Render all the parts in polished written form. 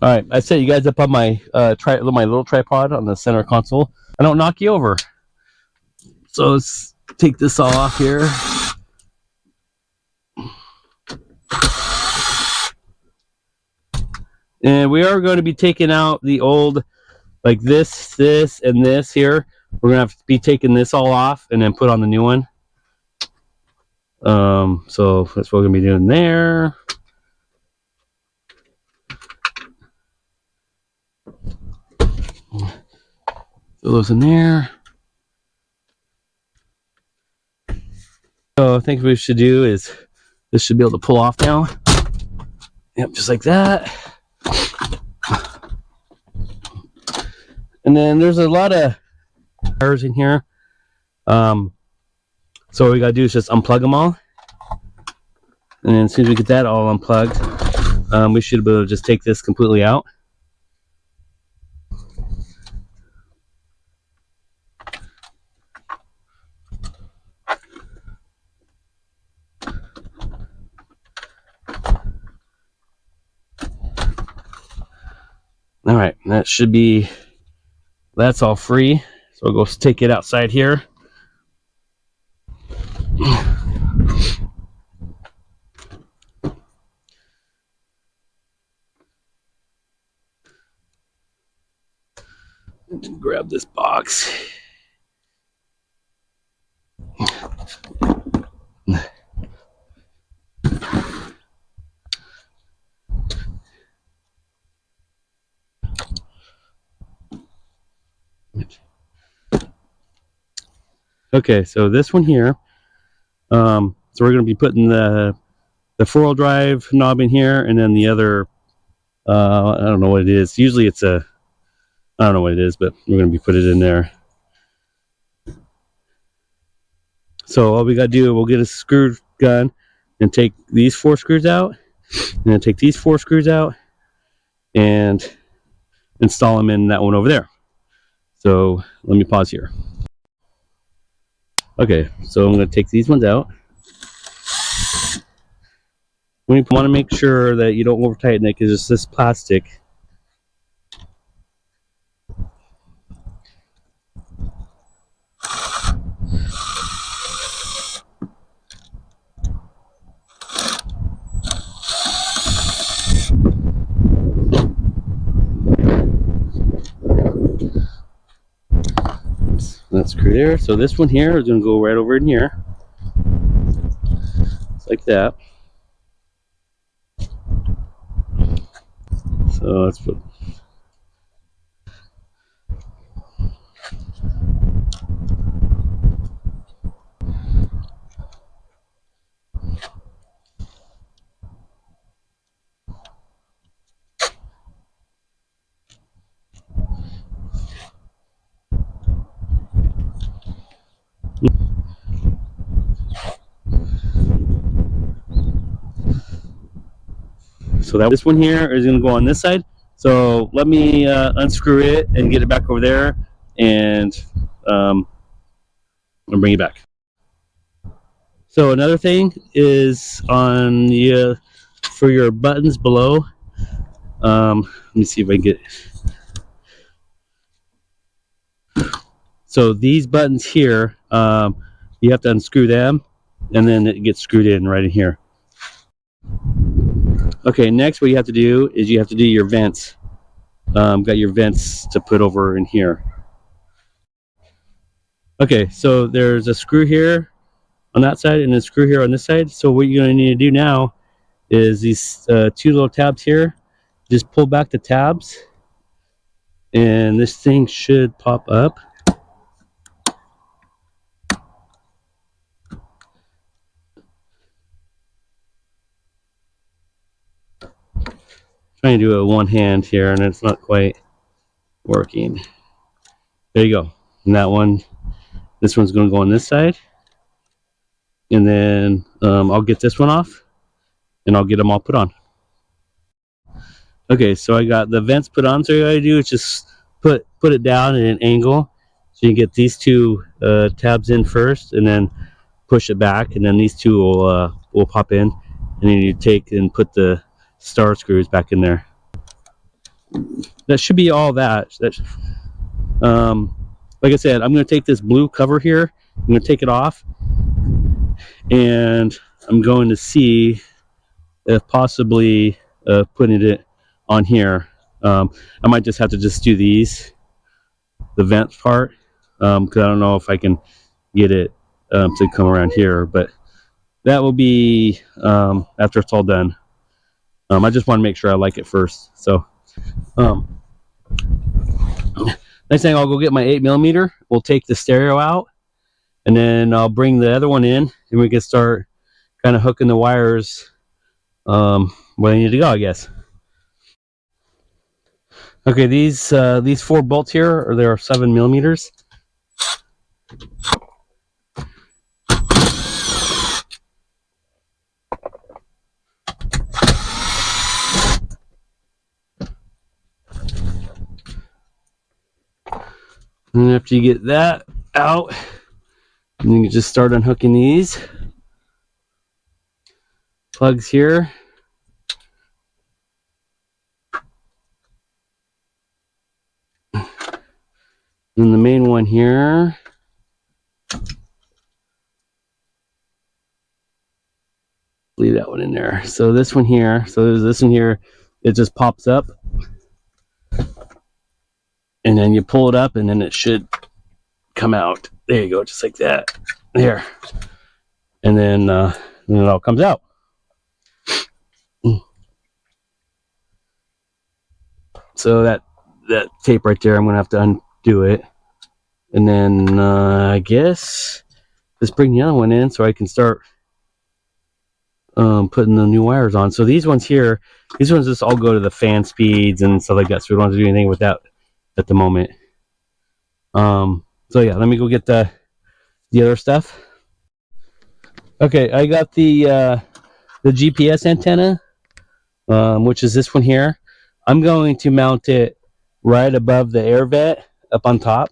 All right, I set you guys up on my my little tripod on the center console. I don't knock you over. So let's take this all off here. And we are going to be taking out the old, like this, and this here. We're going to have to be taking this all off and then put on the new one. So that's what we're going to be doing there. Throw those in there. So I think what we should do is, this should be able to pull off now. Yep, just like that. And then there's a lot of wires in here. So what we gotta do is just unplug them all. And then as soon as we get that all unplugged, we should be able to just take this completely out. All right, that should be, that's all free. So we'll go take it outside here. Grab this box. Okay, so this one here, so we're going to be putting the 4-wheel drive knob in here, and then the other, I don't know what it is. Usually it's a, I don't know what it is, but we're going to be putting it in there. So all we got to do, we'll get a screw gun and take these 4 screws out, and then take these 4 screws out and install them in that one over there. So let me pause here. Okay, so I'm going to take these ones out. We want to make sure that you don't over tighten it because it's this plastic. That screw there. So this one here is going to go right over in here. Just like that. So let's put. So that this one here is going to go on this side. So let me unscrew it and get it back over there, and I'll bring it back. So another thing is on the for your buttons below. Let me see if I can get. So these buttons here, you have to unscrew them, and then it gets screwed in right in here. Okay, next what you have to do is you have to do your vents. Got your vents to put over in here. Okay, so there's a screw here on that side and a screw here on this side. So what you're going to need to do now is these 2 little tabs here. Just pull back the tabs, and this thing should pop up. Trying to do it one hand here, and it's not quite working. There you go. And that one, this one's going to go on this side, and then I'll get this one off, and I'll get them all put on. Okay, so I got the vents put on. So all you gotta do is just put it down at an angle, so you get these 2 tabs in first, and then push it back, and then these 2 will pop in, and then you take and put the star screws back in there. that should be all that. Like I said, I'm going to take this blue cover here. I'm going to take it off, and I'm going to see if possibly putting it on here. I might just have to just do these, the vent part, because I don't know if I can get it to come around here, but that will be after it's all done. I just want to make sure I like it first. So next thing, I'll go get my 8mm. We'll take the stereo out, and then I'll bring the other one in, and we can start kind of hooking the wires where they need to go, I guess. Okay, these 4 bolts here are 7mm. And after you get that out, you can just start unhooking these plugs here. And the main one here. Leave that one in there. So this one here, there's this one here, it just pops up. And then you pull it up, and then it should come out. There you go, just like that. There. And then it all comes out. So that tape right there, I'm going to have to undo it. And then I guess just bring the other one in so I can start putting the new wires on. So these ones here, these ones just all go to the fan speeds and stuff like that. So we don't have to do anything with that at the moment. So yeah, let me go get the other stuff. Okay, I got the GPS antenna, which is this one here. I'm going to mount it right above the air vent up on top.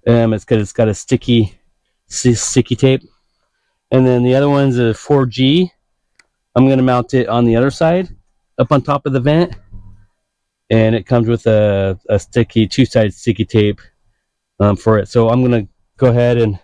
It's because it's got a sticky tape. And then the other one's a 4G. I'm going to mount it on the other side up on top of the vent. And it comes with a sticky, 2-sided sticky tape for it. So I'm going to go ahead and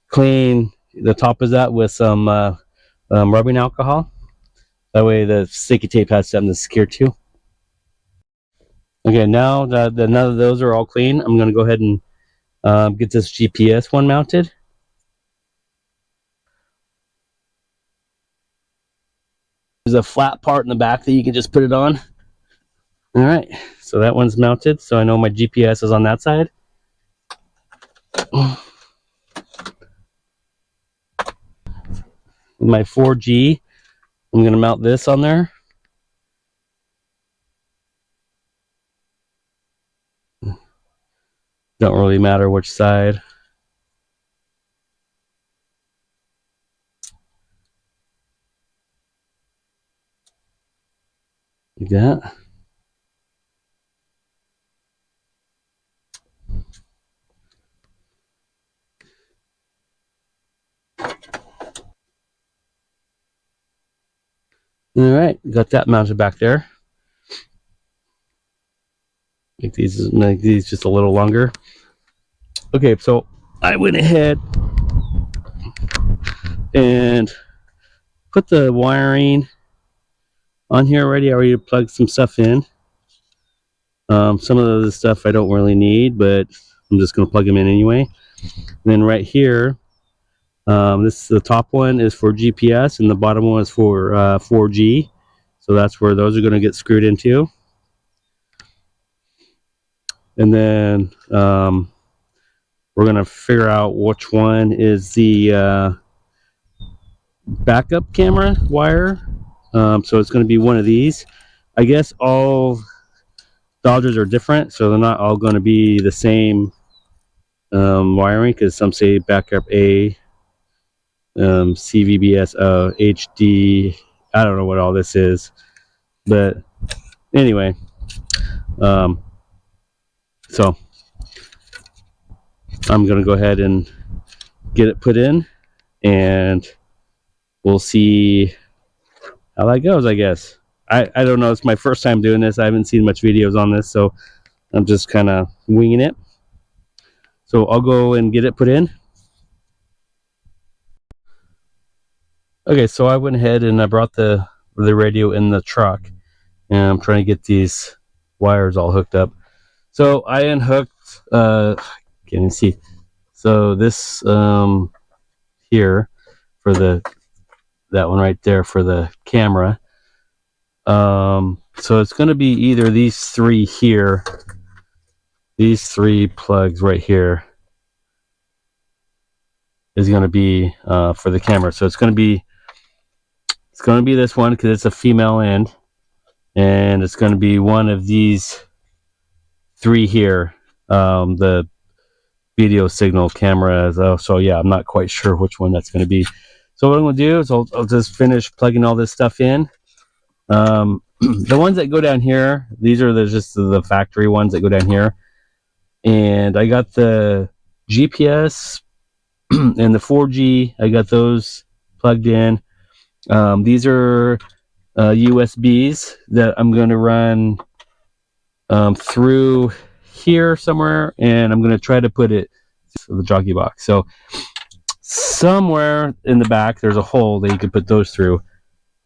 clean the top of that with some rubbing alcohol. That way the sticky tape has something to secure to. Okay, now that none of those are all clean, I'm going to go ahead and get this GPS one mounted. There's a flat part in the back that you can just put it on. All right, so that one's mounted, so I know my GPS is on that side. My 4G, I'm going to mount this on there. Don't really matter which side. Like that. All right, got that mounted back there. Make these just a little longer. Okay, so I went ahead and put the wiring on here already. I already plugged some stuff in. Some of the stuff I don't really need, but I'm just going to plug them in anyway. And then right here, the top one is for GPS, and the bottom one is for 4G. So that's where those are going to get screwed into. And then we're going to figure out which one is the backup camera wire. So it's going to be one of these. I guess all Dodgers are different, so they're not all going to be the same wiring, because some say backup A, CVBS, HD. I don't know what all this is, but anyway, so I'm going to go ahead and get it put in, and we'll see how that goes, I guess. I don't know. It's my first time doing this. I haven't seen much videos on this, so I'm just kind of winging it. So I'll go and get it put in. Okay, so I went ahead and I brought the radio in the truck, and I'm trying to get these wires all hooked up. So I unhooked, can't even see. So this here for that one right there for the camera. So it's going to be either these three here, these three plugs right here is going to be for the camera. So it's going to be this one because it's a female end, and it's going to be one of these three here, the video signal cameras. So yeah, I'm not quite sure which one that's going to be. So what I'm going to do is I'll just finish plugging all this stuff in. The ones that go down here, these are just the factory ones that go down here, and I got the GPS and the 4G. I got those plugged in. These are USBs that I'm going to run through here somewhere, and I'm going to try to put it in the jockey box. So somewhere in the back there's a hole that you could put those through.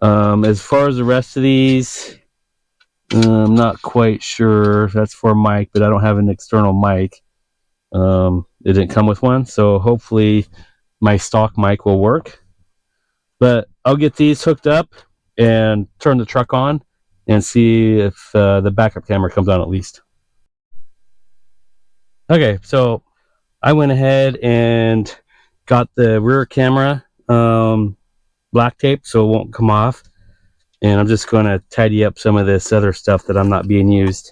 As far as the rest of these, I'm not quite sure. That's for a mic, but I don't have an external mic. It didn't come with one, so hopefully my stock mic will work. But I'll get these hooked up and turn the truck on and see if the backup camera comes on at least. Okay, so I went ahead and got the rear camera black tape so it won't come off, and I'm just going to tidy up some of this other stuff that I'm not being used.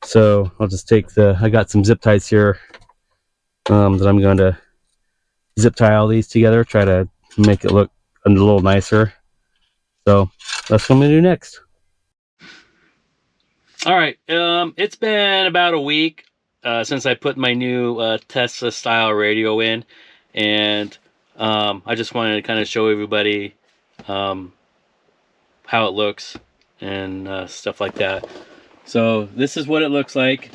So I'll just take I got some zip ties here that I'm going to zip tie all these together, try to make it look a little nicer. So that's what I'm going to do next. All right, it's been about a week since I put my new Tesla style radio in, and I just wanted to kind of show everybody how it looks and stuff like that. So this is what it looks like.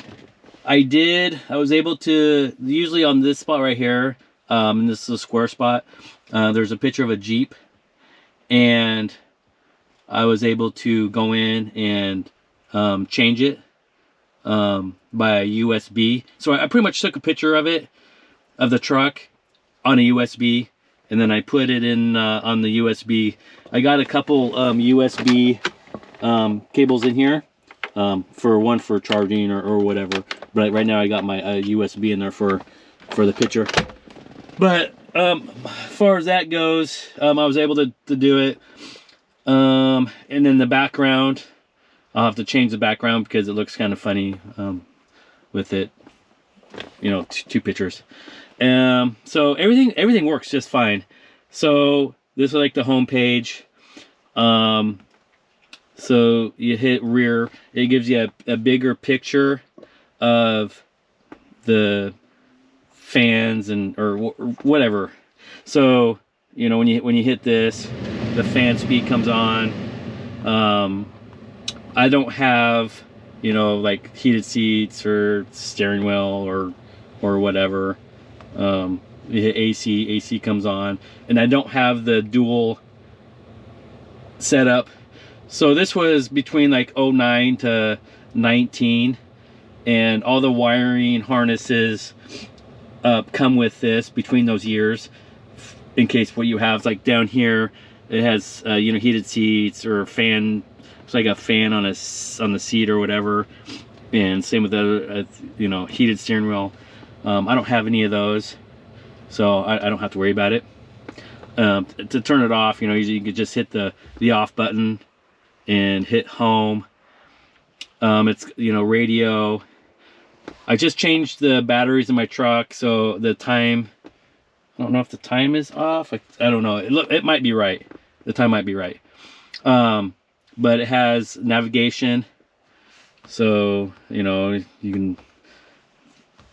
I was able to, usually on this spot right here, and this is a square spot, there's a picture of a Jeep, and I was able to go in and change it by a USB. So I pretty much took a picture of the truck on a USB, and then I put it in on the USB. I got a couple USB cables in here, for charging or whatever. But right now I got my USB in there for the picture. But as far as that goes, I was able to do it. And then the background, I'll have to change the background because it looks kind of funny with it, you know, two pictures. So everything works just fine. So this is like the home page. So you hit rear, it gives you a bigger picture of the fans or whatever. So you know, when you hit this, the fan speed comes on. I don't have, you know, like heated seats or steering wheel or whatever. You hit AC comes on, and I don't have the dual setup. So this was between like 09 to 19, and all the wiring harnesses come with this between those years, in case what you have, like down here, it has you know, heated seats or fan. It's like a fan on the seat or whatever, and same with the you know, heated steering wheel. I don't have any of those, so I don't have to worry about it. To turn it off, you know, you could just hit the off button and hit home. It's, you know, radio. I just changed the batteries in my truck, so the time, I don't know if the time is off. I don't know. It might be right. The time might be right. But it has navigation, so you know, you can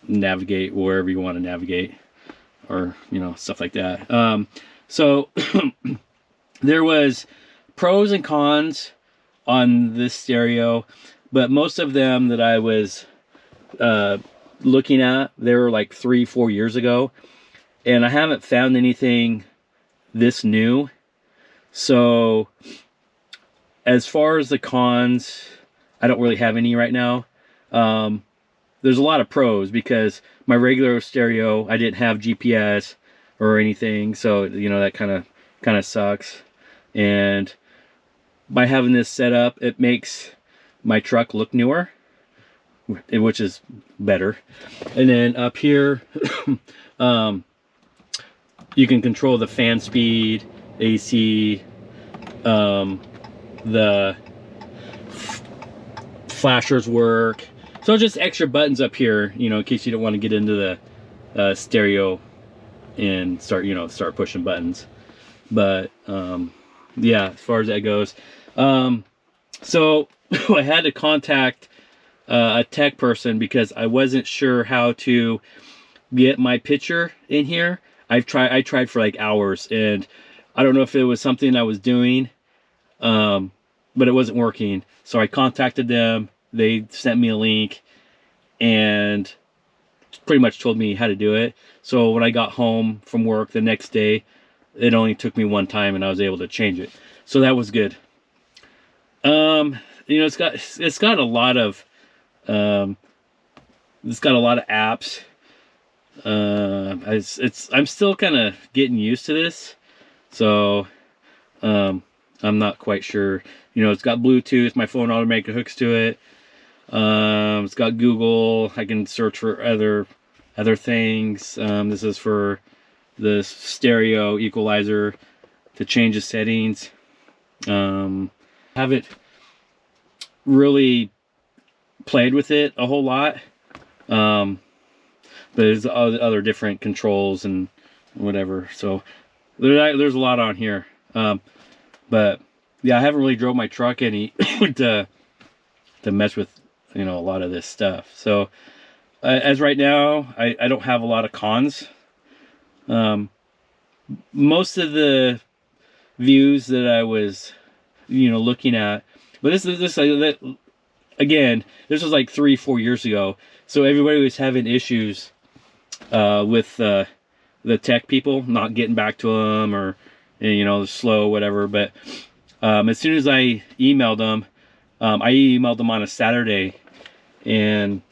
navigate wherever you want to navigate, or you know, stuff like that. So there was pros and cons on this stereo, but most of them that I was looking at, they were like 3-4 years ago, and I haven't found anything this new. So as far as the cons, I don't really have any right now. There's a lot of pros because my regular stereo, I didn't have GPS or anything, so you know, that kind of sucks. And by having this set up, it makes my truck look newer, which is better. And then up here, you can control the fan speed, AC, the flashers work. So just extra buttons up here, you know, in case you don't want to get into the stereo and start pushing buttons. But yeah, as far as that goes, so I had to contact a tech person because I wasn't sure how to get my picture in here. I tried for like hours, and I don't know if it was something I was doing, but it wasn't working. So I contacted them. They sent me a link and pretty much told me how to do it. So when I got home from work the next day, it only took me one time and I was able to change it. So that was good. You know, it's got a lot of apps. I'm still kind of getting used to this, so I'm not quite sure. You know, it's got Bluetooth. My phone automatically hooks to it. It's got Google. I can search for other things. This is for the stereo equalizer to change the settings. Haven't really played with it a whole lot. But there's other different controls and whatever. So there's a lot on here. But yeah, I haven't really drove my truck any to mess with, you know, a lot of this stuff. So as right now, I don't have a lot of cons. Most of the views that I was, you know, looking at, but this again, this was like 3-4 years ago. So everybody was having issues with the tech people not getting back to them, or, you know, slow, whatever. But as soon as I emailed them, I emailed them on a Saturday, and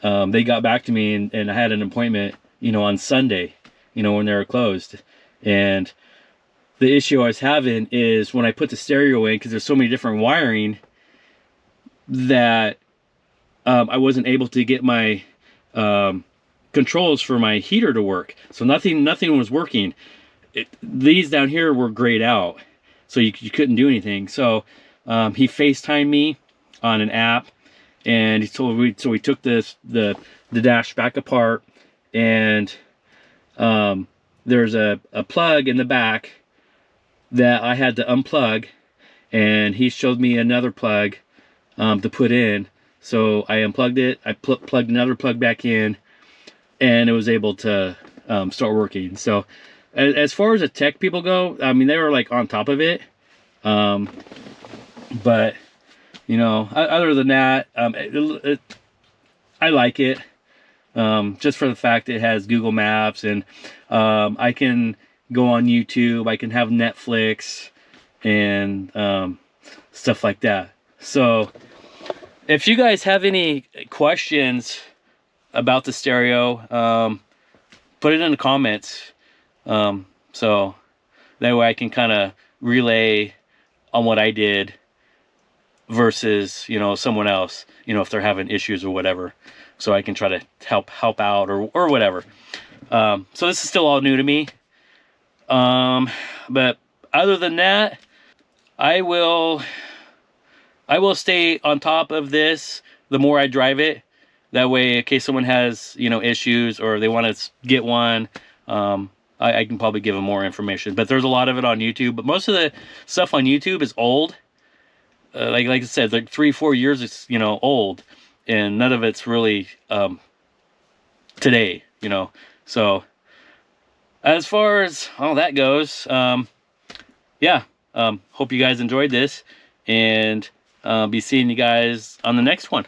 they got back to me, and I had an appointment, you know, on Sunday, you know, when they were closed. And the issue I was having is when I put the stereo in, because there's so many different wiring, that I wasn't able to get my controls for my heater to work. So nothing was working. These down here were grayed out, so you couldn't do anything. So he FaceTimed me on an app, and he told me, so we took the dash back apart, and there's a plug in the back that I had to unplug, and he showed me another plug to put in. So I unplugged it, I plugged another plug back in, and it was able to start working. So as far as the tech people go, I mean, they were like on top of it. But, you know, other than that, I like it. Just for the fact it has Google Maps, and I can go on YouTube, I can have Netflix, and stuff like that. So if you guys have any questions about the stereo, put it in the comments, so that way I can kind of relay on what I did versus, you know, someone else, you know, if they're having issues or whatever, so I can try to help out or whatever. So this is still all new to me, but other than that, I will stay on top of this the more I drive it. That way, in case someone has, you know, issues or they want to get one, I can probably give them more information. But there's a lot of it on YouTube. But most of the stuff on YouTube is old. Like I said, like 3-4 years, it's, you know, old, and none of it's really today, you know. So as far as all that goes, yeah, hope you guys enjoyed this, and I'll be seeing you guys on the next one.